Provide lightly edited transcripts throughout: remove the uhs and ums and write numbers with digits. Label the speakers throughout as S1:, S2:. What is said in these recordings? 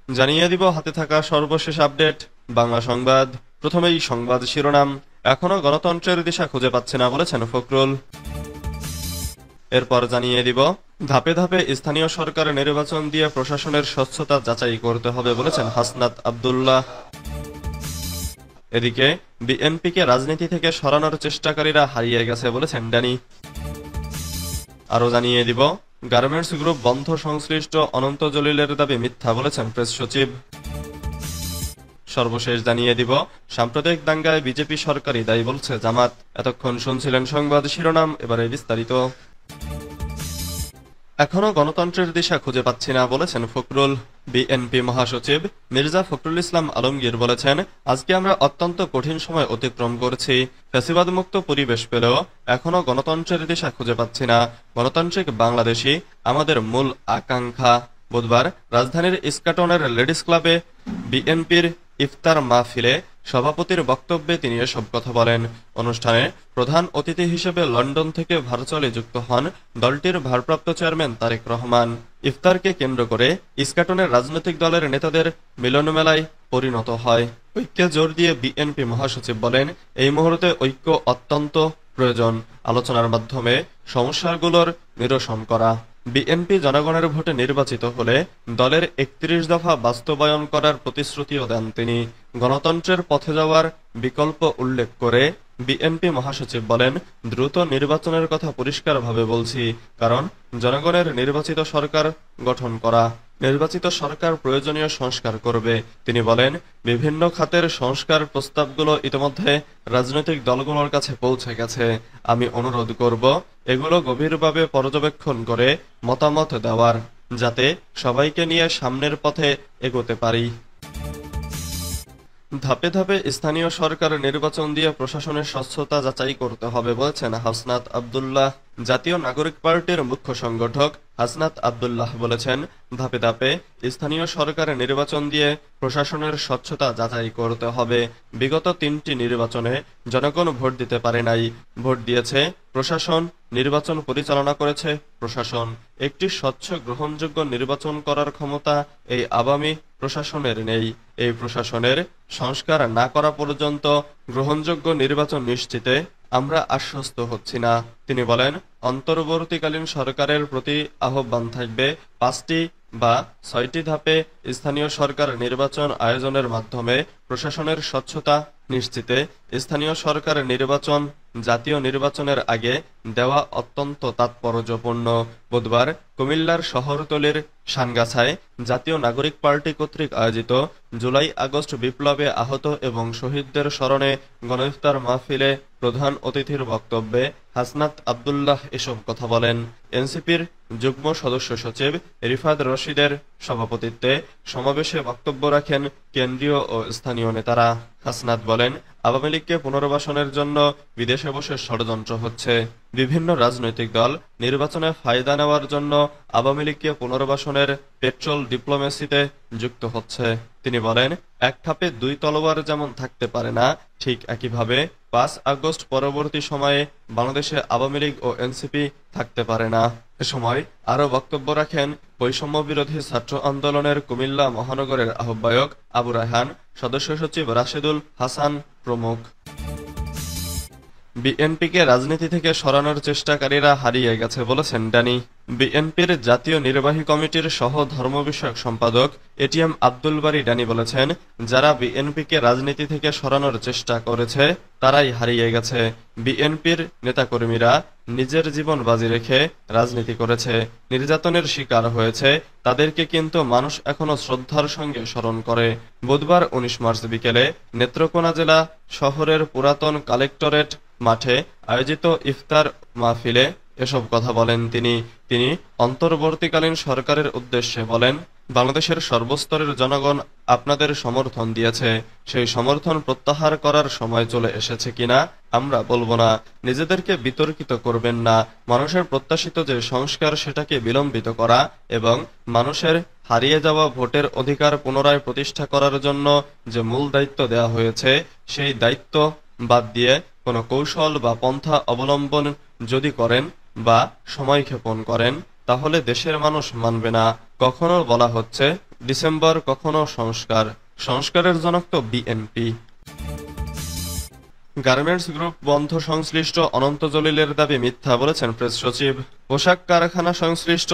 S1: জানিয়ে দিব হাতে থাকা সর্বশেষ আপডেট বাংলা সংবাদ। প্রথমেই সংবাদ শিরোনাম। এখনো গণতন্ত্রের দিশা খুঁজে পাচ্ছে না বলেছেন ফখরুল। এরপর জানিয়ে দিব ধাপে ধাপে স্থানীয় সরকার নির্বাচন দিয়ে প্রশাসনের স্বচ্ছতা যাচাই করতে হবে বলেছেন হাসনাত আব্দুল্লাহ। এদিকে বিএনপিকে রাজনীতি থেকে সরানোর চেষ্টাকারীরা হারিয়ে গেছে বলেছেন ড্যানি। আরো জানিয়ে দিব গার্মেন্টস গ্রুপ বন্ধ সংশ্লিষ্ট অনন্ত জলিলের দাবি মিথ্যা বলেছেন প্রেস সচিব। সর্বশেষ জানিয়ে দিব সাম্প্রদায়িক দাঙ্গায় বিজেপি সরকারই দায়ী বলছে জামাত। এতক্ষণ শুনছিলেন সংবাদ শিরোনাম, এবারে বিস্তারিত। এখনো গণতন্ত্রের দিশা খুঁজে পাচ্ছি না বলেছেন ফখরুল। বিএনপি মহাসচিব মির্জা ফখরুল ইসলাম আলমগীর বলেছেন, আজকে আমরা অত্যন্ত কঠিন সময় অতিক্রম করছি। ফ্যাসিবাদ মুক্ত পরিবেশ পেলেও এখনো গণতন্ত্রের দিশা খুঁজে পাচ্ছি না। গণতান্ত্রিক বাংলাদেশই আমাদের মূল আকাঙ্ক্ষা। বুধবার রাজধানীর ইস্কাটনের লেডিস ক্লাবে বিএনপির ইফতার মাহফিলে সভাপতির বক্তব্যে তিনি এসব কথা বলেন। অনুষ্ঠানে প্রধান অতিথি হিসেবে লন্ডন থেকে ভার্চুয়ালি যুক্ত হন দলটির ভারপ্রাপ্ত চেয়ারম্যান তারেক রহমান। ইফতারকে কেন্দ্র করে ইস্কাটনের রাজনৈতিক দলের নেতাদের মিলনমেলায় পরিণত হয়। ঐক্যে জোর দিয়ে বিএনপি মহাসচিব বলেন, এই মুহূর্তে ঐক্য অত্যন্ত প্রয়োজন। আলোচনার মাধ্যমে সমস্যাগুলোর নিরসন করা। বিএনপি জনগণের ভোটে নির্বাচিত হলে দলের ৩১ দফা বাস্তবায়ন করার প্রতিশ্রুতিও দেন তিনি। গণতন্ত্রের পথে যাওয়ার বিকল্প উল্লেখ করে বিএনপি মহাসচিব বলেন, দ্রুত নির্বাচনের কথা পরিষ্কারভাবে বলছি, কারণ জনগণের নির্বাচিত সরকার গঠন করা। নির্বাচিত সরকার প্রয়োজনীয় সংস্কার করবে। তিনি বলেন, বিভিন্ন খাতের সংস্কার প্রস্তাবগুলো ইতিমধ্যে রাজনৈতিক দলগুলোর কাছে পৌঁছে গেছে। আমি অনুরোধ করব এগুলো গভীরভাবে পর্যবেক্ষণ করে মতামত দেওয়ার, যাতে সবাইকে নিয়ে সামনের পথে এগোতে পারি। ধাপে ধাপে স্থানীয় সরকার নির্বাচন দিয়ে প্রশাসনের স্বচ্ছতা যাচাই করতে হবে বলেছেন হাসনাত আব্দুল্লাহ। জাতীয় নাগরিক পার্টির মুখ্য সংগঠক হাসনাত আব্দুল্লাহ বলেছেন, ধাপে ধাপে স্থানীয় সরকার নির্বাচন দিয়ে প্রশাসনের স্বচ্ছতা যাচাই করতে হবে। বিগত ৩টি নির্বাচনে জনগণ ভোট দিতে পারে নাই, ভোট দিয়েছে প্রশাসন, নির্বাচন পরিচালনা করেছে প্রশাসন। একটি স্বচ্ছ গ্রহণযোগ্য নির্বাচন করার ক্ষমতা এই আওয়ামী প্রশাসনের নেই। এই প্রশাসনের সংস্কার না করা পর্যন্ত গ্রহণযোগ্য নির্বাচন নিশ্চিতে আমরা আশ্বস্ত হচ্ছি না। তিনি বলেন, অন্তর্বর্তীকালীন সরকারের প্রতি আহ্বান থাকবে ৫টি বা ৬টি ধাপে স্থানীয় সরকার নির্বাচন আয়োজনের মাধ্যমে প্রশাসনের স্বচ্ছতা নিশ্চিতে স্থানীয় সরকার নির্বাচন জাতীয় নির্বাচনের আগে দেওয়া অত্যন্ত তাৎপর্যপূর্ণ। বুধবার কুমিল্লার শহরতলির সানগাছায় জাতীয় নাগরিক পার্টি কর্তৃক আয়োজিত জুলাই আগস্ট বিপ্লবে আহত এবং শহীদদের স্মরণে গণইফতার মাহফিলে প্রধান অতিথির বক্তব্যে হাসনাত আব্দুল্লাহ এসব কথা বলেন। এনসিপির যুগ্ম সদস্য সচিব রিফাত রশিদের সভাপতিত্বে সমাবেশে বক্তব্য রাখেন কেন্দ্রীয় ও স্থানীয় নেতারা। হাসনাত বলেন, আওয়ামী লীগকে পুনর্বাসনের জন্য বিদেশে বসে ষড়যন্ত্র হচ্ছে। বিভিন্ন রাজনৈতিক দল নির্বাচনে ফায়দা নেওয়ার জন্য আওয়ামী লীগকে পুনর্বাসনের পেট্রোল ডিপ্লোমেসিতে যুক্ত হচ্ছে। তিনি বলেন, এক খাপে দুই তলোয়ার যেমন থাকতে পারে না, ঠিক একইভাবে ৫ আগস্ট পরবর্তী সময়ে বাংলাদেশে আওয়ামী লীগ ও এনসিপি থাকতে পারে না। এ সময় আরো বক্তব্য রাখেন বৈষম্য বিরোধী ছাত্র আন্দোলনের কুমিল্লা মহানগরের আহ্বায়ক আবু রায়হান, সদস্য সচিব রাশেদুল হাসান প্রমুখ। বিএনপিকে রাজনীতি থেকে সরানোর চেষ্টাকারীরা হারিয়ে গেছে বলেছেন ড্যানি। বিএনপির জাতীয় নির্বাহী কমিটির সহ ধর্ম বিষয়ক সম্পাদক এটিএম আব্দুল বারী ড্যানি বলেছেন, যারা বিএনপিকে রাজনীতি থেকে সরানোর চেষ্টা করেছে তারাই হারিয়ে গেছে। বিএনপির নেতাকর্মীরা নিজের জীবন বাজি রেখে রাজনীতি করেছে, নির্যাতনের শিকার হয়েছে, তাদেরকে কিন্তু মানুষ এখনো শ্রদ্ধার সঙ্গে স্মরণ করে। বুধবার ১৯ মার্চ বিকেলে নেত্রকোনা জেলা শহরের পুরাতন কালেক্টরেট মাঠে আয়োজিত ইফতার মাহফিলে এসব কথা বলেন তিনি অন্তর্বর্তীকালীন সরকারের উদ্দেশ্যে বলেন, বাংলাদেশের সর্বস্তরের জনগণ আপনাদের সমর্থন দিয়েছে। সেই সমর্থন প্রত্যাহার করার সময় চলে এসেছে কিনা আমরা বলবো না। নিজেদেরকে বিতর্কিত করবেন না। মানুষের প্রত্যাশিত যে সংস্কার সেটাকে বিলম্বিত করা এবং মানুষের হারিয়ে যাওয়া ভোটের অধিকার পুনরায় প্রতিষ্ঠা করার জন্য যে মূল দায়িত্ব দেওয়া হয়েছে, সেই দায়িত্ব বাদ দিয়ে কোনো কৌশল বা পন্থা অবলম্বন যদি করেন বা সময়ক্ষেপণ করেন, তাহলে দেশের মানুষ মানবে না। কখনো বলা হচ্ছে ডিসেম্বর কখনো সংস্কার, সংস্কারের জনক তো বিএনপি। গার্মেন্টস গ্রুপ বন্ধ সংশ্লিষ্ট অনন্ত জলিলের দাবি মিথ্যা বলেছেন প্রেস সচিব। পোশাক কারখানা সংশ্লিষ্ট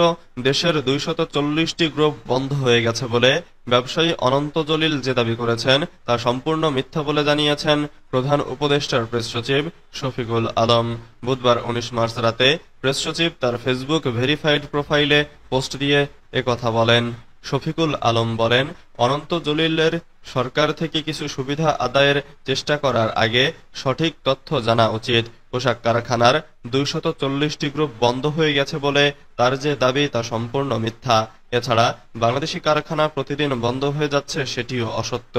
S1: দেশের ২৪০টি গ্রুপ বন্ধ হয়ে গেছে বলে ব্যবসায়ী অনন্ত জলিল যে দাবি করেছেন তা সম্পূর্ণ মিথ্যা বলে জানিয়েছেন প্রধান উপদেষ্টার প্রেস সচিব শফিকুল আলম। বুধবার ১৯ মার্চ রাতে প্রেস সচিব তার ফেসবুক ভেরিফাইড প্রোফাইলে পোস্ট দিয়ে একথা বলেন। শফিকুল আলম বলেন, অনন্ত জলিলের সরকার থেকে কিছু সুবিধা আদায়ের চেষ্টা করার আগে সঠিক তথ্য জানা উচিত। পোশাক কারখানার ২৪০টি গ্রুপ বন্ধ হয়ে গেছে বলে তার যে দাবি তা সম্পূর্ণ মিথ্যা। এছাড়া বাংলাদেশি কারখানা প্রতিদিন বন্ধ হয়ে যাচ্ছে সেটিও অসত্য।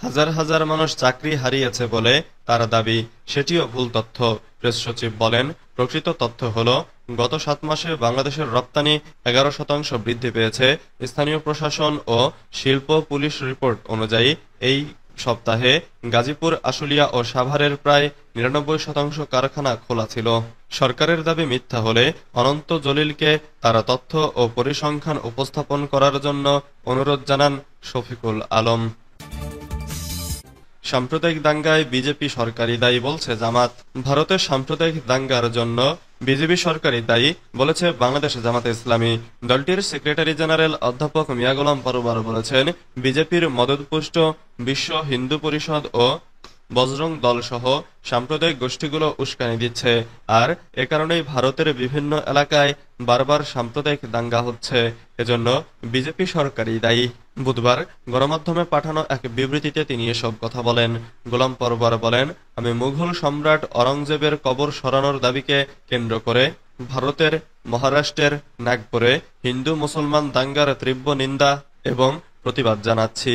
S1: হাজার হাজার মানুষ চাকরি হারিয়েছে বলে তার দাবি, সেটিও ভুল তথ্য। প্রেস সচিব বলেন, প্রকৃত তথ্য হলো গত ৭ মাসে বাংলাদেশের রপ্তানি ১১% বৃদ্ধি পেয়েছে। স্থানীয় প্রশাসন ও শিল্প পুলিশ রিপোর্ট অনুযায়ী এই সপ্তাহে গাজীপুর, আশুলিয়া ও সাভারের প্রায় ৯৯% কারখানা খোলা ছিল। সরকারের দাবি মিথ্যা হলে অনন্ত জলিলকে তারা তথ্য ও পরিসংখ্যান উপস্থাপন করার জন্য অনুরোধ জানান শফিকুল আলম। সাম্প্রদায়িক দাঙ্গায় বিজেপি সরকারি দায়ী বলছে জামাত। ভারতের সাম্প্রদায়িক দাঙ্গার জন্য বিজেপি সরকারি দায়ী বলেছে বাংলাদেশ জামাতে ইসলামী। দলটির সেক্রেটারি জেনারেল অধ্যাপক মিয়া গোলাম পরোয়ার বলেছেন, বিজেপির মদতপুষ্ট বিশ্ব হিন্দু পরিষদ ও বজরং দল সহ সাম্প্রদায়িক গোষ্ঠীগুলো উস্কানি দিচ্ছে, আর এ কারণেই ভারতের বিভিন্ন এলাকায় বারবার সাম্প্রদায়িক দাঙ্গা হচ্ছে। এজন্য বিজেপি সরকারই দায়ী। বুধবার গণমাধ্যমে পাঠানো এক বিবৃতিতে তিনি এসব কথা বলেন। গোলাম পরোয়ার বলেন, আমি মুঘল সম্রাট অরঙ্গজেবের কবর সরানোর দাবিকে কেন্দ্র করে ভারতের মহারাষ্ট্রের নাগপুরে হিন্দু মুসলমান দাঙ্গার তীব্র নিন্দা এবং প্রতিবাদ জানাচ্ছি।